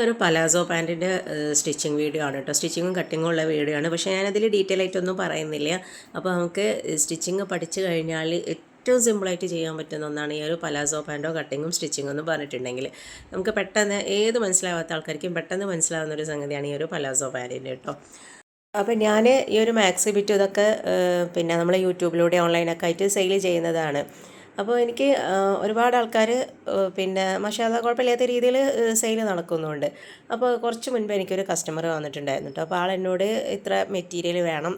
ഒരു palazzo പാൻറ്റിൻ്റെ stitching video ആണ് കേട്ടോ. സ്റ്റിച്ചിങ്ങും കട്ടിങ്ങും ഉള്ള വീഡിയോ ആണ്. പക്ഷേ ഞാനതിൽ ഡീറ്റെയിൽ ആയിട്ടൊന്നും പറയുന്നില്ല. അപ്പോൾ നമുക്ക് സ്റ്റിച്ചിങ് പഠിച്ചു കഴിഞ്ഞാൽ ഏറ്റവും സിമ്പിളായിട്ട് ചെയ്യാൻ പറ്റുന്ന ഒന്നാണ് ഈ ഒരു പലാസോ പാൻറ്റോ കട്ടിങ്ങും സ്റ്റിച്ചിങ്ങും എന്ന് പറഞ്ഞിട്ടുണ്ടെങ്കിൽ നമുക്ക് പെട്ടെന്ന് ഏത് മനസ്സിലാവാത്ത ആൾക്കാർക്കും പെട്ടെന്ന് മനസ്സിലാവുന്ന ഒരു സംഗതിയാണ് ഈ ഒരു പലാസോ പാൻറ്റിൻ്റെ കേട്ടോ. അപ്പോൾ ഞാൻ ഈ ഒരു മാക്സി ബിറ്റ് ഇതൊക്കെ പിന്നെ നമ്മൾ യൂട്യൂബിലൂടെ ഓൺലൈനൊക്കെ ആയിട്ട് സെയിൽ ചെയ്യുന്നതാണ്. അപ്പോൾ എനിക്ക് ഒരുപാട് ആൾക്കാർ പിന്നെ മാഷാഅല്ലാഹ് കുഴപ്പമില്ലാത്ത രീതിയിൽ സെയിൽ നടക്കുന്നുണ്ട്. അപ്പോൾ കുറച്ച് മുൻപ് എനിക്കൊരു കസ്റ്റമർ വന്നിട്ടുണ്ടായിരുന്നു കേട്ടോ. അപ്പോൾ ആളെന്നോട് ഇത്ര മെറ്റീരിയൽ വേണം,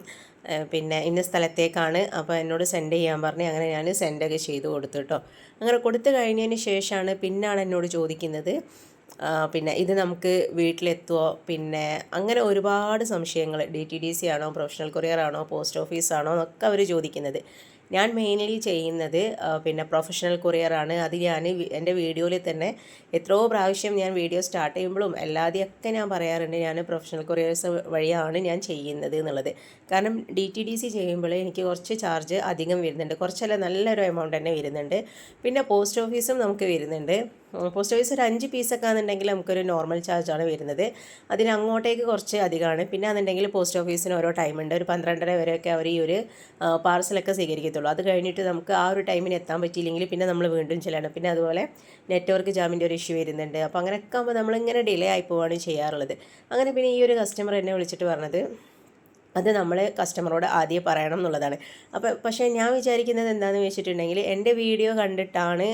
പിന്നെ ഇന്ന സ്ഥലത്തേക്കാണ്, അപ്പോൾ എന്നോട് സെൻഡ് ചെയ്യാൻ പറഞ്ഞ് അങ്ങനെ ഞാൻ സെൻഡൊക്കെ ചെയ്ത് കൊടുത്തു കേട്ടോ. അങ്ങനെ കൊടുത്തു കഴിഞ്ഞതിന് ശേഷമാണ് പിന്നാണ് എന്നോട് ചോദിക്കുന്നത് പിന്നെ ഇത് നമുക്ക് വീട്ടിലെത്തുമോ, പിന്നെ അങ്ങനെ ഒരുപാട് സംശയങ്ങൾ. DTDC ആണോ, പ്രൊഫഷണൽ കൊറിയർ ആണോ, പോസ്റ്റ് ഓഫീസാണോ എന്നൊക്കെ അവർ ചോദിക്കുന്നത്. ഞാൻ മെയിൻലി ചെയ്യുന്നത് പിന്നെ പ്രൊഫഷണൽ കൊറിയറാണ്. അത് ഞാൻ എൻ്റെ വീഡിയോയിൽ തന്നെ എത്രയോ പ്രാവശ്യം ഞാൻ വീഡിയോ സ്റ്റാർട്ട് ചെയ്യുമ്പോഴും എല്ലാതെയൊക്കെ ഞാൻ പറയാറുണ്ട് ഞാൻ പ്രൊഫഷണൽ കൊറിയേഴ്സ് വഴിയാണ് ഞാൻ ചെയ്യുന്നത് എന്നുള്ളത്. കാരണം DTDC ചെയ്യുമ്പോൾ എനിക്ക് കുറച്ച് ചാർജ് അധികം വരുന്നുണ്ട്, കുറച്ചല്ല നല്ലൊരു എമൗണ്ട് തന്നെ വരുന്നുണ്ട്. പിന്നെ പോസ്റ്റ് ഓഫീസും നമുക്ക് വരുന്നുണ്ട്. പോസ്റ്റ് ഓഫീസ് ഒരു 5 പീസൊക്കെ ആണെന്നുണ്ടെങ്കിൽ നമുക്കൊരു നോർമൽ ചാർജാണ് വരുന്നത്. അതിന് അങ്ങോട്ടേക്ക് കുറച്ച് അധികമാണ്. പിന്നെ എന്നുണ്ടെങ്കിൽ പോസ്റ്റ് ഓഫീസിന് ഓരോ ടൈമുണ്ട്. ഒരു 12:30 വരെയൊക്കെ അവർ ഈ ഒരു പാർസലൊക്കെ സ്വീകരിക്കത്തുള്ളൂ. അത് കഴിഞ്ഞിട്ട് നമുക്ക് ആ ഒരു ടൈമിന് എത്താൻ പറ്റിയില്ലെങ്കിൽ പിന്നെ നമ്മൾ വീണ്ടും ചെല്ലണം. പിന്നെ അതുപോലെ നെറ്റ്വർക്ക് ജാമിൻ്റെ ഒരു ഇഷ്യൂ വരുന്നുണ്ട്. അപ്പോൾ അങ്ങനെയൊക്കെ ആകുമ്പോൾ നമ്മളിങ്ങനെ ഡിലേ ആയി പോവുകയാണ് ചെയ്യാറുള്ളത്. അങ്ങനെ പിന്നെ ഈ ഒരു കസ്റ്റമർ എന്നെ വിളിച്ചിട്ട് പറഞ്ഞത് അത് നമ്മൾ കസ്റ്റമറോട് ആദ്യം പറയണം എന്നുള്ളതാണ്. പക്ഷേ ഞാൻ വിചാരിക്കുന്നത് എന്താണെന്ന് വെച്ചിട്ടുണ്ടെങ്കിൽ എൻ്റെ വീഡിയോ കണ്ടിട്ടാണ്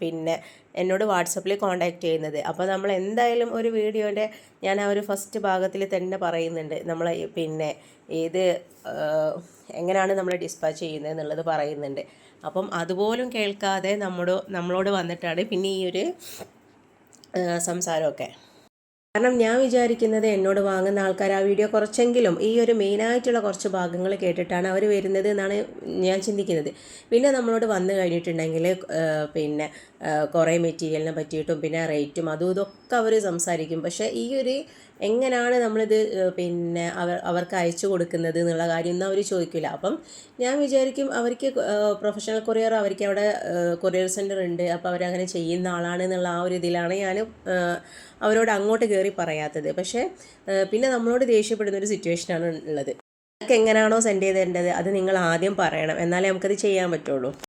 പിന്നെ എന്നോട് വാട്സപ്പിൽ കോൺടാക്റ്റ് ചെയ്യുന്നത്. അപ്പോൾ നമ്മൾ എന്തായാലും ഒരു വീഡിയോൻ്റെ ഞാൻ ആ ഒരു ഫസ്റ്റ് ഭാഗത്തിൽ തന്നെ പറയുന്നുണ്ട് നമ്മൾ പിന്നെ ഏത് എങ്ങനെയാണ് നമ്മൾ ഡിസ്പാച്ച് ചെയ്യുന്നത് എന്നുള്ളത് പറയുന്നുണ്ട്. അപ്പം അതുപോലും കേൾക്കാതെ നമ്മളോട് വന്നിട്ടാണ് പിന്നെ ഈ ഒരു സംസാരമൊക്കെ. കാരണം ഞാൻ വിചാരിക്കുന്നത് എന്നോട് വാങ്ങുന്ന ആൾക്കാർ ആ വീഡിയോ കുറച്ചെങ്കിലും ഈ ഒരു മെയിനായിട്ടുള്ള കുറച്ച് ഭാഗങ്ങൾ കേട്ടിട്ടാണ് അവർ വരുന്നത് എന്നാണ് ഞാൻ ചിന്തിക്കുന്നത്. പിന്നെ നമ്മളോട് വന്നു കഴിഞ്ഞിട്ടുണ്ടെങ്കിൽ പിന്നെ കുറേ മെറ്റീരിയലിനെ പറ്റിയിട്ടും പിന്നെ റേറ്റും അതും ഇതൊക്കെ അവർ സംസാരിക്കും. പക്ഷേ ഈ ഒരു എങ്ങനെയാണ് നമ്മളിത് പിന്നെ അവർക്ക് അയച്ചു കൊടുക്കുന്നത് എന്നുള്ള കാര്യമൊന്നും അവർ ചോദിക്കില്ല. അപ്പം ഞാൻ വിചാരിക്കും അവർക്ക് പ്രൊഫഷണൽ കൊറിയർ അവർക്ക് അവിടെ കൊറിയർ സെൻറ്റർ ഉണ്ട്, അപ്പോൾ അവരങ്ങനെ ചെയ്യുന്ന ആളാണ് എന്നുള്ള ആ ഒരു ഇതിലാണ് ഞാൻ അവരോട് അങ്ങോട്ട് കയറി പറയാത്തത്. പക്ഷേ പിന്നെ നമ്മളോട് ദേഷ്യപ്പെടുന്നൊരു സിറ്റുവേഷനാണ് ഉള്ളത്. നിങ്ങൾക്ക് എങ്ങനെയാണോ സെൻഡ് ചെയ്തേണ്ടത് അത് നിങ്ങൾ ആദ്യം പറയണം, എന്നാലേ നമുക്കത് ചെയ്യാൻ പറ്റുള്ളൂ.